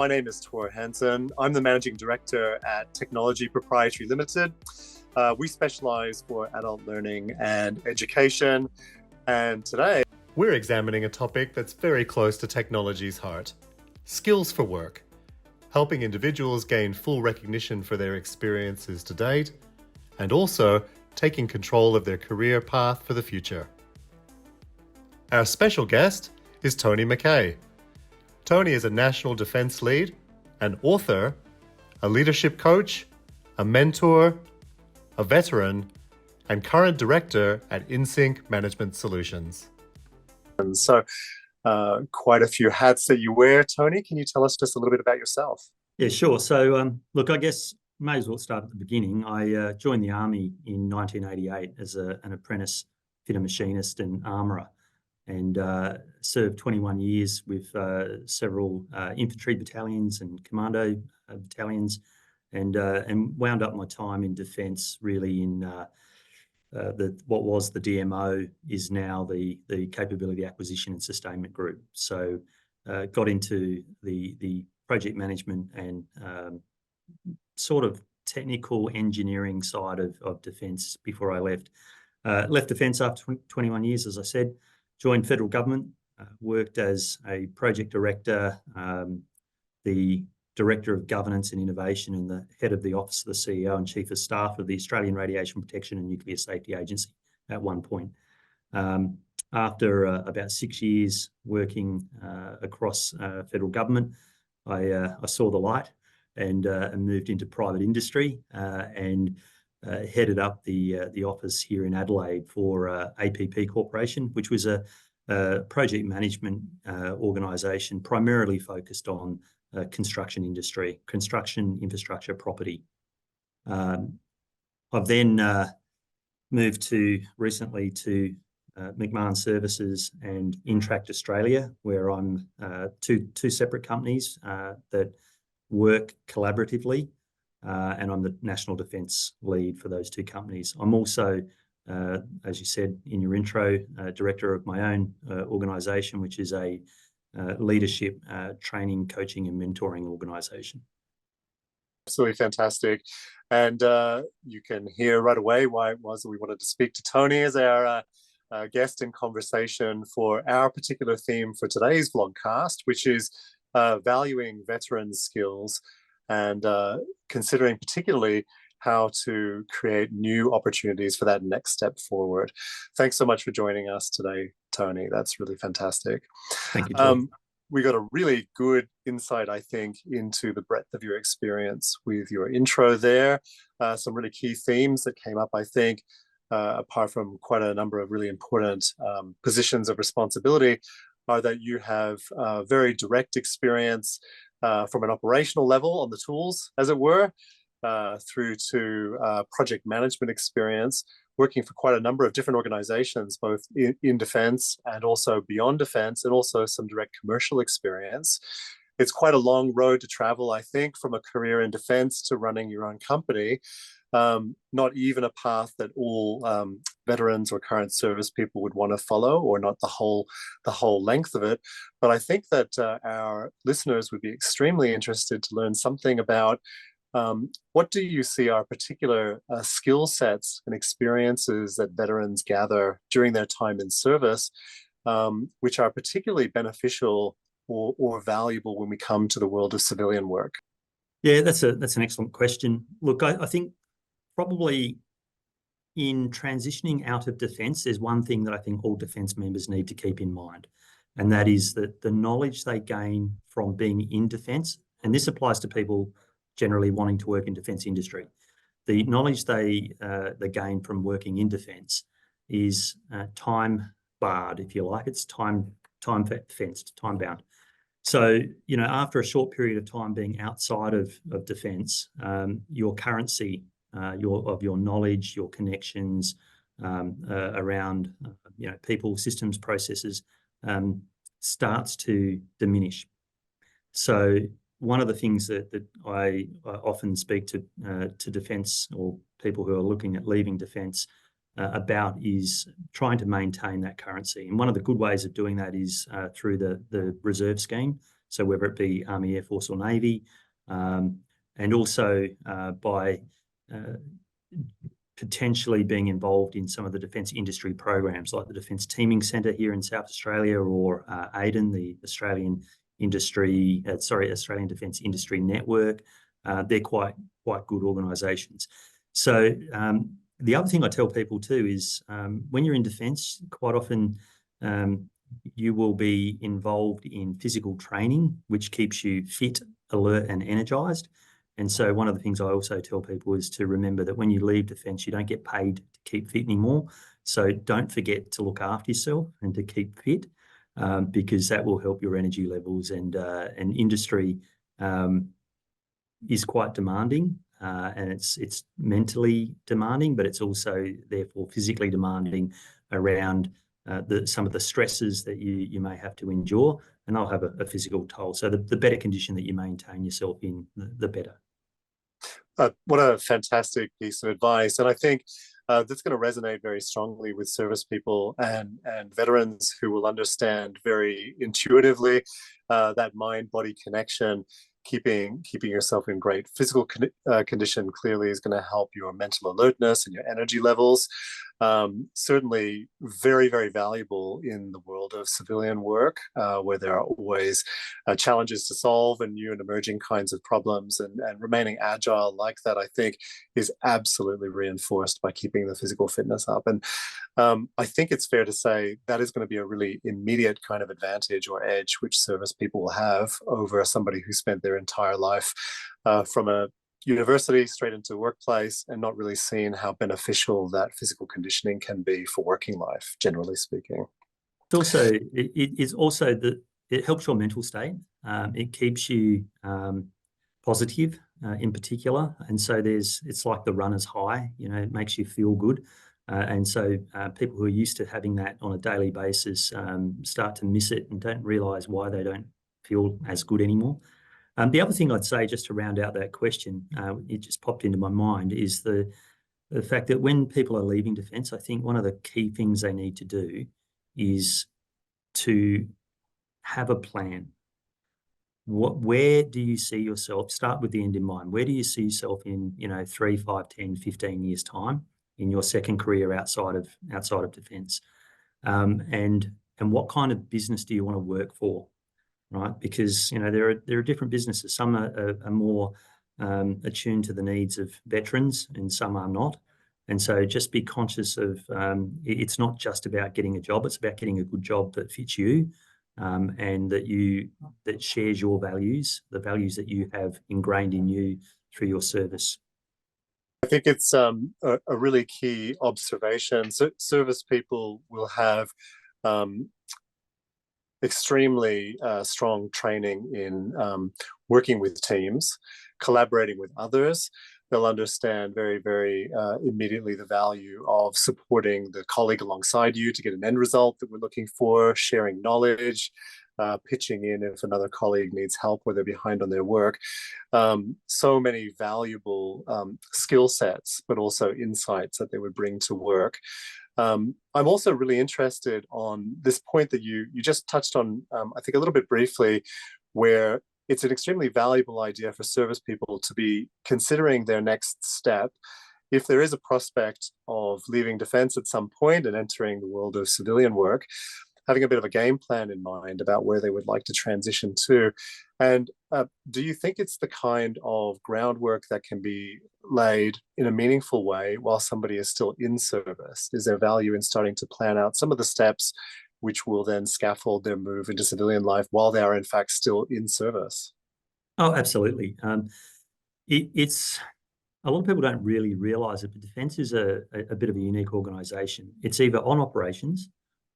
My name is Tor Hansen. I'm the Managing Director at Technology Proprietary Limited. We specialize for adult learning and education. And today, we're examining a topic that's very close to technology's heart: skills for work, helping individuals gain full recognition for their experiences to date, and also taking control of their career path for the future. Our special guest is Tony Mackay. Tony is a National Defence Lead, an author, a leadership coach, a mentor, a veteran, and current director at INSYNC Management Solutions. And so quite a few hats that you wear. Tony, can you tell us just a little bit about yourself? Yeah, sure. So, look, I guess may as well start at the beginning. I joined the Army in 1988 as an apprentice fitter machinist and armourer, and served 21 years with several infantry battalions and commando battalions, and wound up my time in defence really in what was the DMO is now the Capability Acquisition and Sustainment Group. So got into the project management and sort of technical engineering side of defence before I left. Left defence after 21 years, as I said. Joined federal government, worked as a project director, the director of governance and innovation, and the head of the office of the CEO and chief of staff of the Australian Radiation Protection and Nuclear Safety Agency at one point. After about 6 years working across federal government, I saw the light and moved into private industry and headed up the office here in Adelaide for APP Corporation, which was a project management organisation primarily focused on construction industry, construction, infrastructure, property. I've then moved recently to McMahon Services and Intract Australia, where I'm two separate companies that work collaboratively. And I'm the National Defence Lead for those two companies. I'm also, as you said in your intro, director of my own organisation, which is a leadership, training, coaching and mentoring organisation. Absolutely fantastic. And you can hear right away why it was that we wanted to speak to Tony as our guest in conversation for our particular theme for today's vlogcast, which is valuing veteran skills and considering particularly how to create new opportunities for that next step forward. Thanks so much for joining us today, Tony. That's really fantastic. Thank you, Tom. We got a really good insight, I think, into the breadth of your experience with your intro there. Some really key themes that came up, I think, apart from quite a number of really important positions of responsibility, are that you have very direct experience from an operational level on the tools, as it were, through to project management experience, working for quite a number of different organizations, both in defense and also beyond defense, and also some direct commercial experience. It's quite a long road to travel, I think, from a career in defense to running your own company. Not even a path that all veterans or current service people would want to follow, or not the whole length of it. But I think that our listeners would be extremely interested to learn something about what do you see are particular skill sets and experiences that veterans gather during their time in service, which are particularly beneficial or valuable when we come to the world of civilian work? Yeah, that's an excellent question. Look, I think probably in transitioning out of defence, there's one thing that I think all defence members need to keep in mind, and that is that the knowledge they gain from being in defence, and this applies to people generally wanting to work in defence industry, the knowledge they gain from working in defence is time barred, if you like. It's time fenced, time bound. So, you know, after a short period of time being outside of defence, your currency of your knowledge, your connections around people, systems, processes starts to diminish. So one of the things that I often speak to defence or people who are looking at leaving defence about is trying to maintain that currency. And one of the good ways of doing that is through the reserve scheme. So whether it be Army, Air Force or Navy, and also by potentially being involved in some of the defence industry programs like the Defence Teaming Centre here in South Australia, or AIDEN, the Australian Defence Industry Network. They're quite good organisations. So the other thing I tell people too is when you're in defence, quite often you will be involved in physical training, which keeps you fit, alert and energised. And so one of the things I also tell people is to remember that when you leave defence, you don't get paid to keep fit anymore. So don't forget to look after yourself and to keep fit, because that will help your energy levels. And industry is quite demanding, and it's mentally demanding, but it's also therefore physically demanding around some of the stresses that you may have to endure, and they'll have a physical toll. So the better condition that you maintain yourself in, the better. What a fantastic piece of advice. And I think that's going to resonate very strongly with service people and veterans who will understand very intuitively that mind-body connection. Keeping yourself in great physical condition clearly is going to help your mental alertness and your energy levels. Certainly very, very valuable in the world of civilian work, where there are always challenges to solve and new and emerging kinds of problems, and remaining agile like that, I think, is absolutely reinforced by keeping the physical fitness up. And I think it's fair to say that is going to be a really immediate kind of advantage or edge which service people will have over somebody who spent their entire life from a university straight into workplace and not really seeing how beneficial that physical conditioning can be for working life, generally speaking. It's also, it's also that it helps your mental state. It keeps you positive in particular. And so it's like the runner's high, it makes you feel good. And so people who are used to having that on a daily basis start to miss it and don't realise why they don't feel as good anymore. The other thing I'd say, just to round out that question, it just popped into my mind, is the fact that when people are leaving defence, I think one of the key things they need to do is to have a plan. Where do you see yourself? Start with the end in mind. Where do you see yourself in 3, 5, 10, 15 years time in your second career outside of defence? And what kind of business do you want to work for? Right, because there are different businesses. Some are more attuned to the needs of veterans, and some are not. And so just be conscious of it's not just about getting a job; it's about getting a good job that fits you, and that shares your values, the values that you have ingrained in you through your service. I think it's a really key observation. So service people will have extremely strong training in working with teams, collaborating with others. They'll understand very, very immediately the value of supporting the colleague alongside you to get an end result that we're looking for, sharing knowledge, pitching in if another colleague needs help or they're behind on their work. So many valuable skill sets, but also insights that they would bring to work. I'm also really interested on this point that you just touched on, I think a little bit briefly, where it's an extremely valuable idea for service people to be considering their next step. If there is a prospect of leaving defence at some point and entering the world of civilian work, having a bit of a game plan in mind about where they would like to transition to. And do you think it's the kind of groundwork that can be laid in a meaningful way while somebody is still in service? Is there value in starting to plan out some of the steps which will then scaffold their move into civilian life while they are in fact still in service? Oh, absolutely. It's a lot of people don't really realise it, but Defence is a bit of a unique organisation. It's either on operations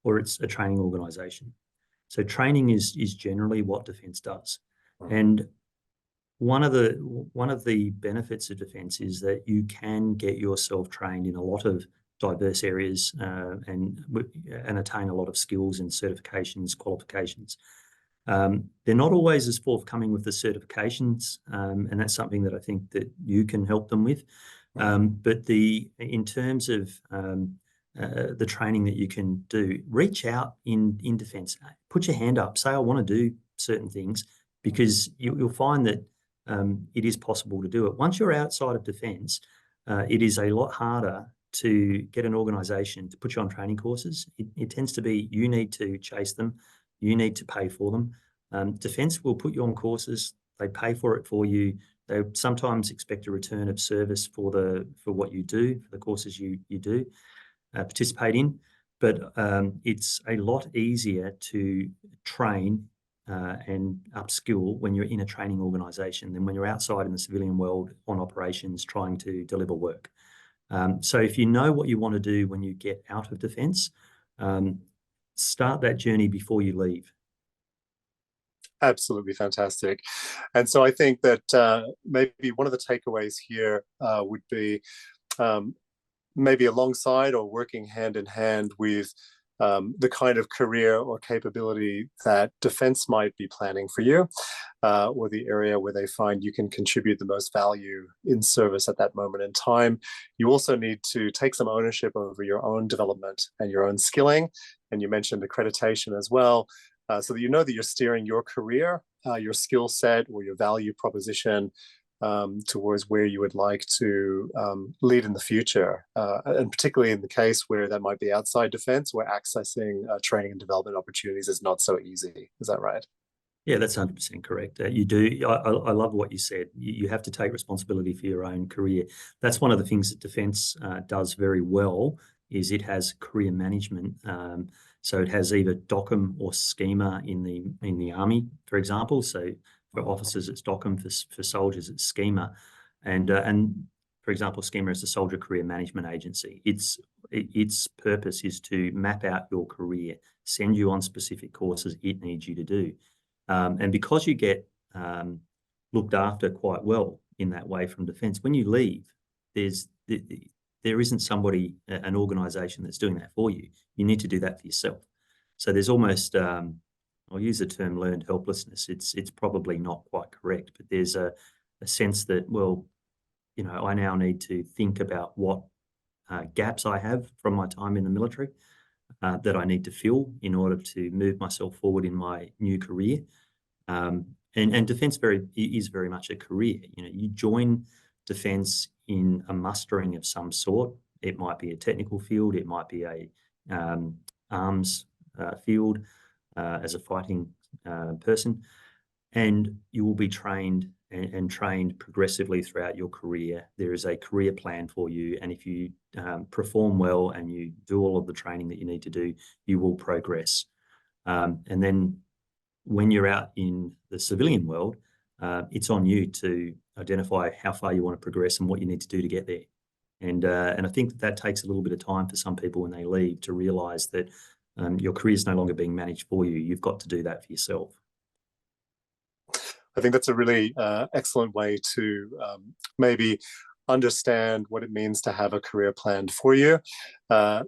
or it's a training organisation. So training is generally what Defence does. And one of the benefits of Defence is that you can get yourself trained in a lot of diverse areas and attain a lot of skills and certifications, qualifications. They're not always as forthcoming with the certifications, and that's something that I think that you can help them with. But in terms of the training that you can do, reach out in Defence. Put your hand up. Say, I want to do certain things. because you'll find that it is possible to do it. Once you're outside of defence, it is a lot harder to get an organisation to put you on training courses. It tends to be you need to chase them, you need to pay for them. Defence will put you on courses, they pay for it for you. They sometimes expect a return of service for what you do, for the courses you do participate in. But it's a lot easier to train and upskill when you're in a training organisation than when you're outside in the civilian world on operations trying to deliver work. So if you know what you want to do when you get out of defence, start that journey before you leave. Absolutely fantastic. And so I think that maybe one of the takeaways here would be maybe alongside or working hand in hand with the kind of career or capability that defence might be planning for you, or the area where they find you can contribute the most value in service at that moment in time. You also need to take some ownership over your own development and your own skilling. And you mentioned accreditation as well, so that you know that you're steering your career, your skill set, or your value proposition towards where you would like to lead in the future, and particularly in the case where that might be outside defence, where accessing training and development opportunities is not so easy. Is that right? Yeah, that's 100% correct. You do. I love what you said. You have to take responsibility for your own career. That's one of the things that defence does very well, is it has career management. So it has either DOCM or schema in the Army, for example. So for officers, it's DOCM. For soldiers, it's schema. And for example, schema is the Soldier Career Management Agency. Its purpose is to map out your career, send you on specific courses it needs you to do. And because you get looked after quite well in that way from defence, when you leave, there isn't somebody, an organisation that's doing that for you. You need to do that for yourself. So there's almost, I'll use the term learned helplessness. It's probably not quite correct, but there's a sense that, well, you know, I now need to think about what gaps I have from my time in the military that I need to fill in order to move myself forward in my new career. And defence is very much a career. You know, you join defence in a mustering of some sort. It might be a technical field, it might be a arms field as a fighting person, and you will be trained and trained progressively throughout your career. There is a career plan for you, and if you perform well and you do all of the training that you need to do, you will progress. And then when you're out in the civilian world, it's on you to identify how far you want to progress and what you need to do to get there. And I think that takes a little bit of time for some people when they leave to realise that your career is no longer being managed for you. You've got to do that for yourself. I think that's a really excellent way to maybe understand what it means to have a career planned for you.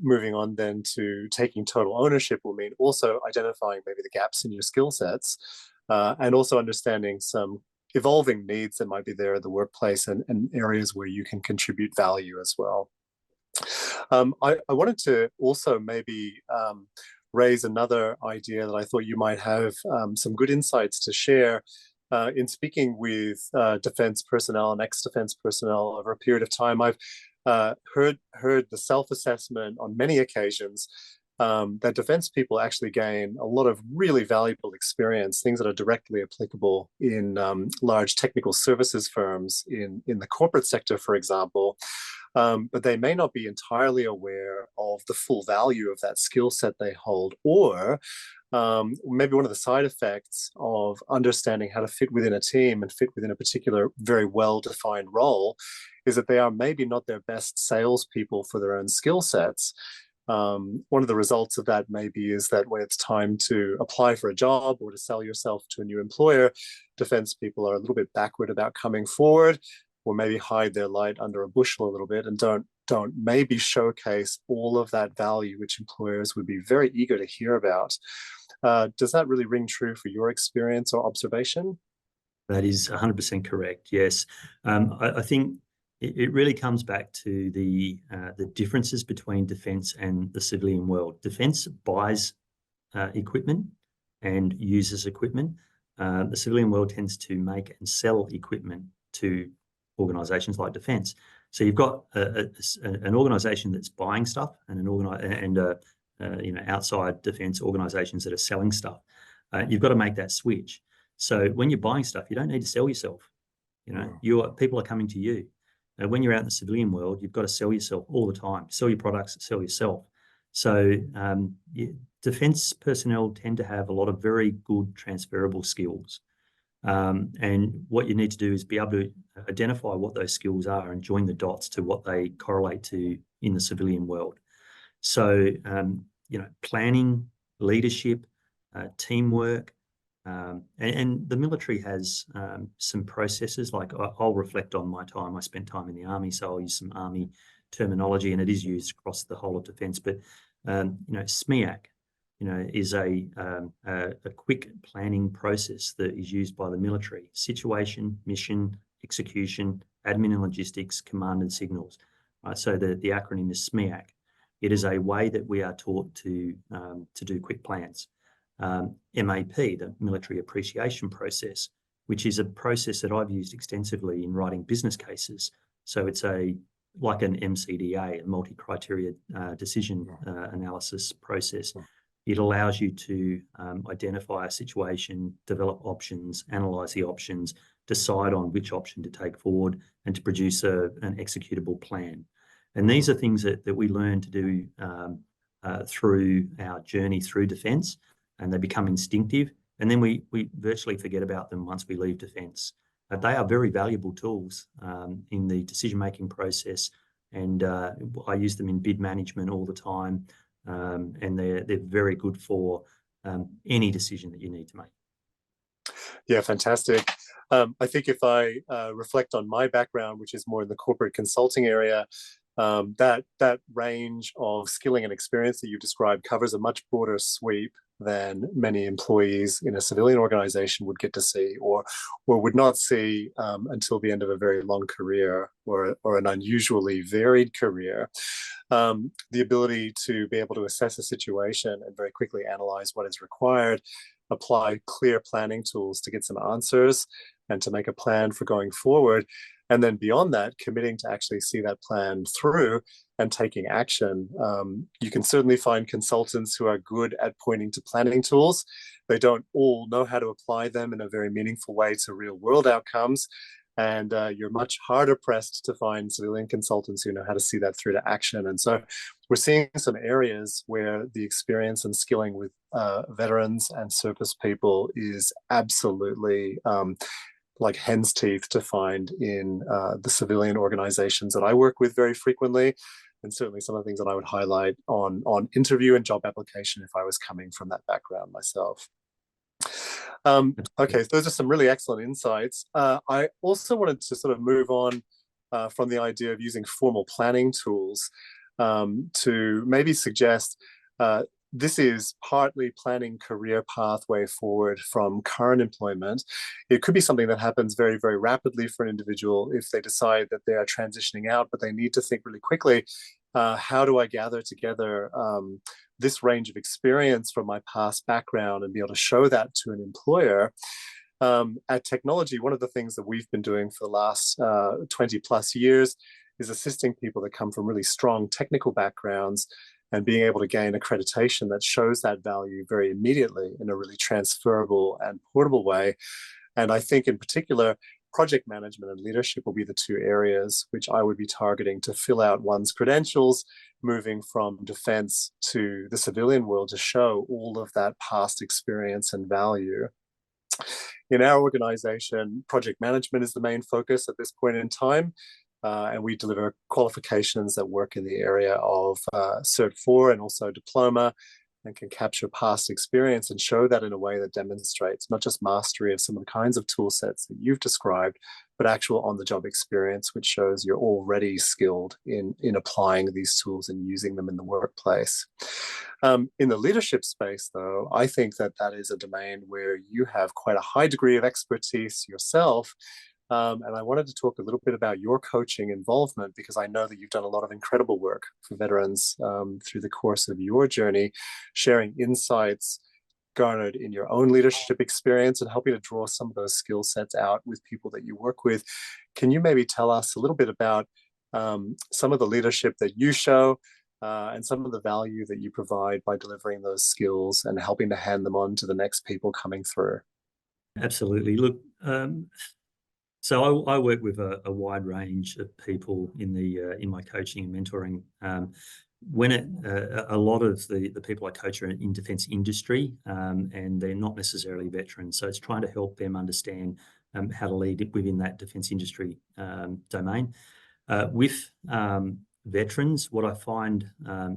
Moving on then to taking total ownership will mean also identifying maybe the gaps in your skill sets, and also understanding some evolving needs that might be there at the workplace, and areas where you can contribute value as well. I wanted to also maybe raise another idea that I thought you might have some good insights to share. In speaking with defence personnel and ex-defence personnel over a period of time, I've heard the self-assessment on many occasions that defence people actually gain a lot of really valuable experience, things that are directly applicable in large technical services firms in the corporate sector, for example. But they may not be entirely aware of the full value of that skill set they hold, or maybe one of the side effects of understanding how to fit within a team and fit within a particular very well-defined role is that they are maybe not their best salespeople for their own skill sets. One of the results of that maybe is that when it's time to apply for a job or to sell yourself to a new employer, defence people are a little bit backward about coming forward, or maybe hide their light under a bushel a little bit and don't maybe showcase all of that value which employers would be very eager to hear about. Does that really ring true for your experience or observation? That is 100% correct, yes. I think it really comes back to the differences between defence and the civilian world. Defence buys equipment and uses equipment. the civilian world tends to make and sell equipment to organisations like defence. So you've got an organisation that's buying stuff and outside defence organisations that are selling stuff. You've got to make that switch. So when you're buying stuff, you don't need to sell yourself. People are coming to you. When you're out in the civilian world, you've got to sell yourself all the time. Sell your products, sell yourself. So defence personnel tend to have a lot of very good transferable skills. And what you need to do is be able to identify what those skills are and join the dots to what they correlate to in the civilian world. So, planning, leadership, teamwork, and the military has some processes. Like I'll reflect on my time. I spent time in the Army, so I'll use some Army terminology, and it is used across the whole of defence. But SMEAC, is a quick planning process that is used by the military: situation, mission, execution, admin and logistics, command and signals. Right. So the acronym is SMEAC. It is a way that we are taught to do quick plans. MAP, the military appreciation process, which is a process that I've used extensively in writing business cases. So it's like an MCDA, a multi-criteria decision analysis process. It allows you to identify a situation, develop options, analyse the options, decide on which option to take forward, and to produce an executable plan. And these are things that we learn to do through our journey through defence, and they become instinctive. And then we virtually forget about them once we leave defence. They are very valuable tools in the decision-making process, and I use them in bid management all the time. And they're very good for any decision that you need to make. Yeah, fantastic. I think if I reflect on my background, which is more in the corporate consulting area, that range of skilling and experience that you described covers a much broader sweep than many employees in a civilian organization would get to see, or would not see until the end of a very long career, or an unusually varied career. The ability to be able to assess a situation and very quickly analyze what is required, apply clear planning tools to get some answers and to make a plan for going forward. And then beyond that, committing to actually see that plan through and taking action. You can certainly find consultants who are good at pointing to planning tools. They don't all know how to apply them in a very meaningful way to real world outcomes. And you're much harder pressed to find civilian consultants who know how to see that through to action. And so we're seeing some areas where the experience and skilling with veterans and service people is absolutely like hen's teeth to find in the civilian organizations that I work with very frequently, and certainly some of the things that I would highlight on interview and job application if I was coming from that background myself. Okay, so those are some really excellent insights. I also wanted to sort of move on from the idea of using formal planning tools to maybe suggest this is partly planning career pathway forward from current employment. It could be something that happens very, very rapidly for an individual if they decide that they are transitioning out, but they need to think really quickly, how do I gather together this range of experience from my past background and be able to show that to an employer? At Technology, one of the things that we've been doing for the last 20 plus years is assisting people that come from really strong technical backgrounds and being able to gain accreditation that shows that value very immediately in a really transferable and portable way. And I think in particular, project management and leadership will be the two areas which I would be targeting to fill out one's credentials, moving from defense to the civilian world to show all of that past experience and value. In our organization, project management is the main focus at this point in time. And we deliver qualifications that work in the area of Cert 4 and also diploma, and can capture past experience and show that in a way that demonstrates not just mastery of some of the kinds of tool sets that you've described, but actual on-the-job experience, which shows you're already skilled in applying these tools and using them in the workplace. In the leadership space, though, I think that is a domain where you have quite a high degree of expertise yourself. And I wanted to talk a little bit about your coaching involvement, because I know that you've done a lot of incredible work for veterans through the course of your journey, sharing insights garnered in your own leadership experience and helping to draw some of those skill sets out with people that you work with. Can you maybe tell us a little bit about some of the leadership that you show and some of the value that you provide by delivering those skills and helping to hand them on to the next people coming through? Absolutely. Look, so I work with a wide range of people in my coaching and mentoring. A lot of the people I coach are in defence industry, and they're not necessarily veterans. So it's trying to help them understand how to lead within that defence industry domain. With veterans, what I find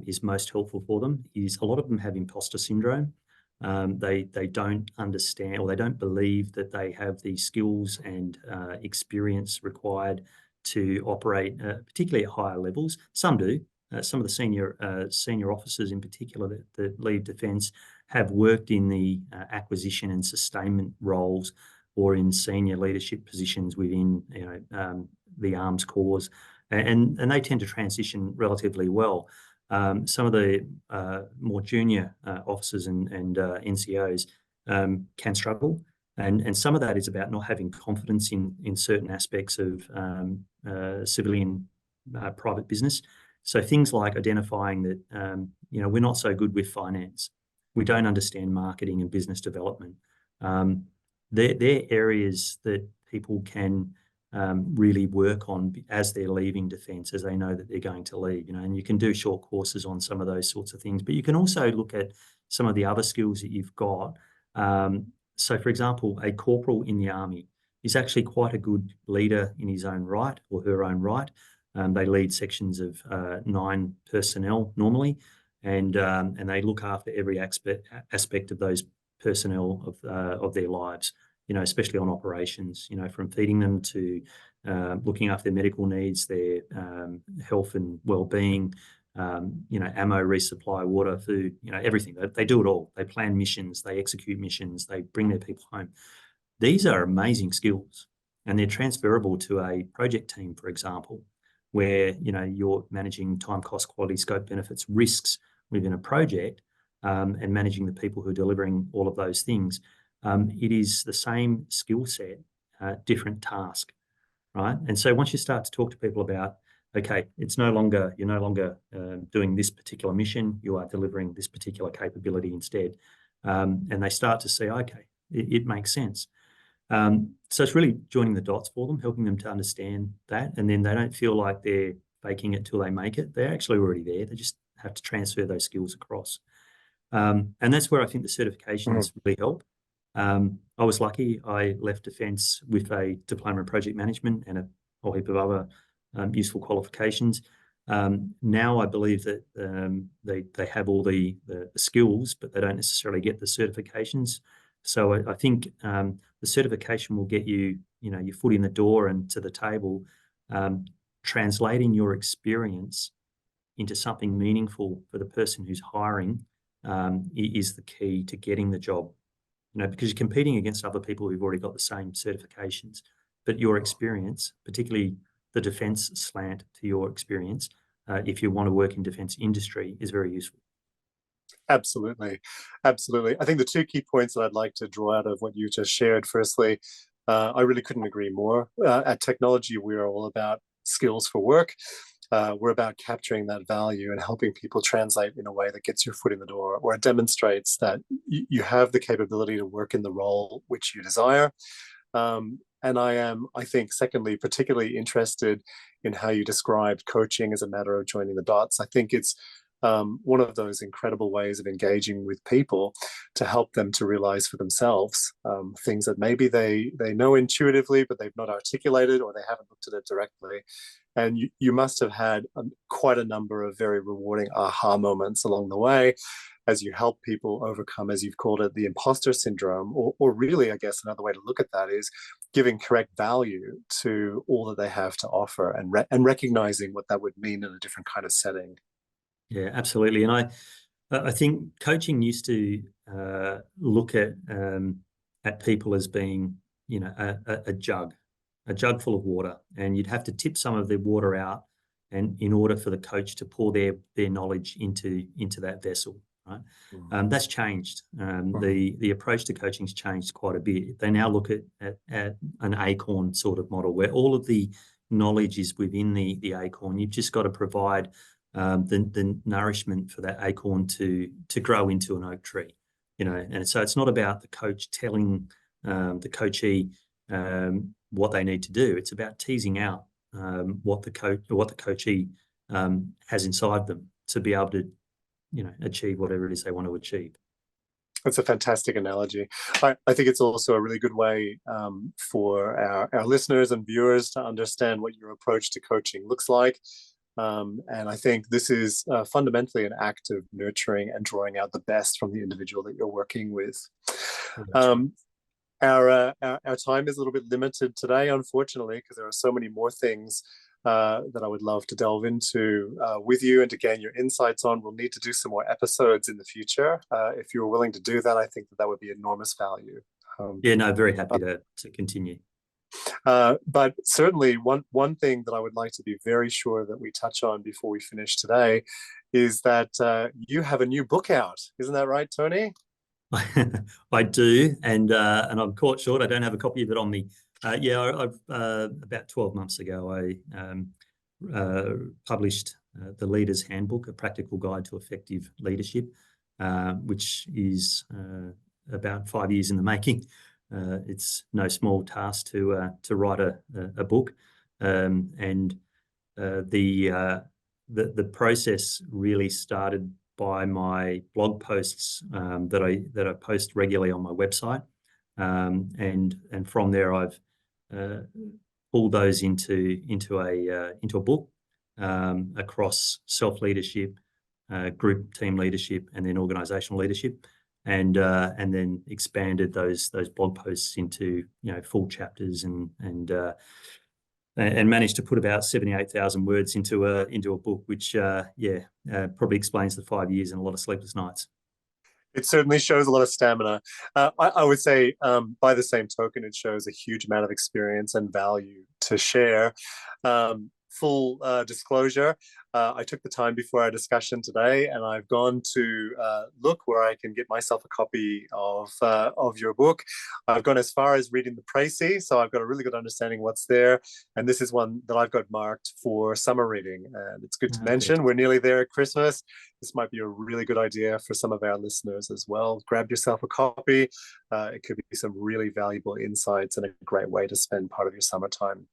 is most helpful for them is a lot of them have imposter syndrome. They don't understand, or they don't believe that they have the skills and experience required to operate, particularly at higher levels. Some do. Some of the senior officers in particular that leave defence have worked in the acquisition and sustainment roles or in senior leadership positions within the arms corps, and they tend to transition relatively well. Some of the more junior officers and NCOs can struggle, and some of that is about not having confidence in certain aspects of civilian private business. So things like identifying that we're not so good with finance, we don't understand marketing and business development. They're areas that people can really work on as they're leaving defence, as they know that they're going to leave. And you can do short courses on some of those sorts of things, but you can also look at some of the other skills that you've got. So, for example, a corporal in the Army is actually quite a good leader in his own right or her own right. They lead sections of 9 personnel normally, and they look after every aspect of those personnel of their lives. Especially on operations. From feeding them to looking after their medical needs, their health and well-being. Ammo resupply, water, food. Everything. They do it all. They plan missions. They execute missions. They bring their people home. These are amazing skills, and they're transferable to a project team, for example, where you're managing time, cost, quality, scope, benefits, risks within a project, and managing the people who are delivering all of those things. It is the same skill set, different task, right? And so once you start to talk to people about, okay, you're no longer doing this particular mission, you are delivering this particular capability instead, and they start to say, okay, it makes sense. So it's really joining the dots for them, helping them to understand that, and then they don't feel like they're faking it till they make it. They're actually already there. They just have to transfer those skills across. And that's where I think the certifications really help. I was lucky. I left defence with a diploma in project management and a whole heap of other useful qualifications. Now I believe that they have all the skills, but they don't necessarily get the certifications. So I think the certification will get you, your foot in the door and to the table. Translating your experience into something meaningful for the person who's hiring is the key to getting the job. Because you're competing against other people who've already got the same certifications, but your experience, particularly the defence slant to your experience, if you want to work in defence industry, is very useful. Absolutely. Absolutely. I think the 2 key points that I'd like to draw out of what you just shared, firstly, I really couldn't agree more. At Technology, we are all about skills for work. We're about capturing that value and helping people translate in a way that gets your foot in the door, or it demonstrates that you have the capability to work in the role which you desire. And I am, I think, secondly, particularly interested in how you described coaching as a matter of joining the dots. I think it's one of those incredible ways of engaging with people to help them to realize for themselves things that maybe they know intuitively, but they've not articulated, or they haven't looked at it directly. And you must have had quite a number of very rewarding aha moments along the way as you help people overcome, as you've called it, the imposter syndrome, or really, I guess another way to look at that is giving correct value to all that they have to offer, and recognizing what that would mean in a different kind of setting. Yeah, absolutely. And I think coaching used to look at people as being, a jug full of water, and you'd have to tip some of the water out, and in order for the coach to pour their knowledge into that vessel. right? Mm. That's changed. The approach to coaching's changed quite a bit. They now look at an acorn sort of model where all of the knowledge is within the acorn. You've just got to provide the nourishment for that acorn to grow into an oak tree, and so it's not about the coach telling the coachee what they need to do. It's about teasing out what the coachee has inside them to be able to achieve whatever it is they want to achieve. That's a fantastic analogy. I think it's also a really good way for our listeners and viewers to understand what your approach to coaching looks like. And I think this is fundamentally an act of nurturing and drawing out the best from the individual that you're working with. Our time is a little bit limited today, unfortunately, because there are so many more things that I would love to delve into with you and to gain your insights on. We'll need to do some more episodes in the future. If you're willing to do that, I think that would be enormous value. Very happy to continue. But certainly one thing that I would like to be very sure that we touch on before we finish today is that you have a new book out. Isn't that right, Tony? I do, and I'm caught short. I don't have a copy of it on me. I've about 12 months ago, I published The Leader's Handbook, A Practical Guide to Effective Leadership, which is about 5 years in the making. It's no small task to write a book, and the process really started by my blog posts that I post regularly on my website, and from there I've pulled those into a book across self-leadership, group team leadership, and then organizational leadership, and then expanded those blog posts into full chapters and managed to put about 78,000 words into a book, which probably explains the 5 years and a lot of sleepless nights. It certainly shows a lot of stamina. I would say, by the same token, it shows a huge amount of experience and value to share. Full disclosure, I took the time before our discussion today, and I've gone to look where I can get myself a copy of your book. I've gone as far as reading the précis, so I've got a really good understanding what's there. And this is one that I've got marked for summer reading. And it's good to mention, we're nearly there at Christmas. This might be a really good idea for some of our listeners as well. Grab yourself a copy. It could be some really valuable insights and a great way to spend part of your summertime.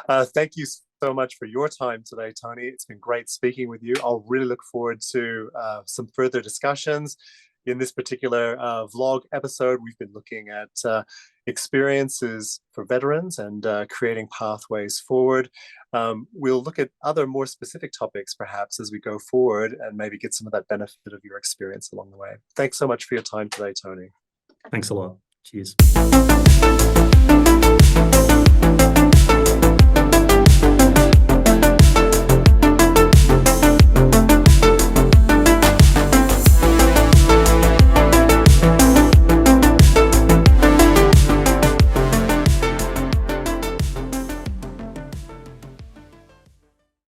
Thank you so much for your time today, Tony. It's been great speaking with you. I'll really look forward to some further discussions. In this particular vlog episode, we've been looking at experiences for veterans and creating pathways forward. We'll look at other more specific topics perhaps as we go forward and maybe get some of that benefit of your experience along the way. Thanks so much for your time today, Tony. Thanks a lot. Cheers.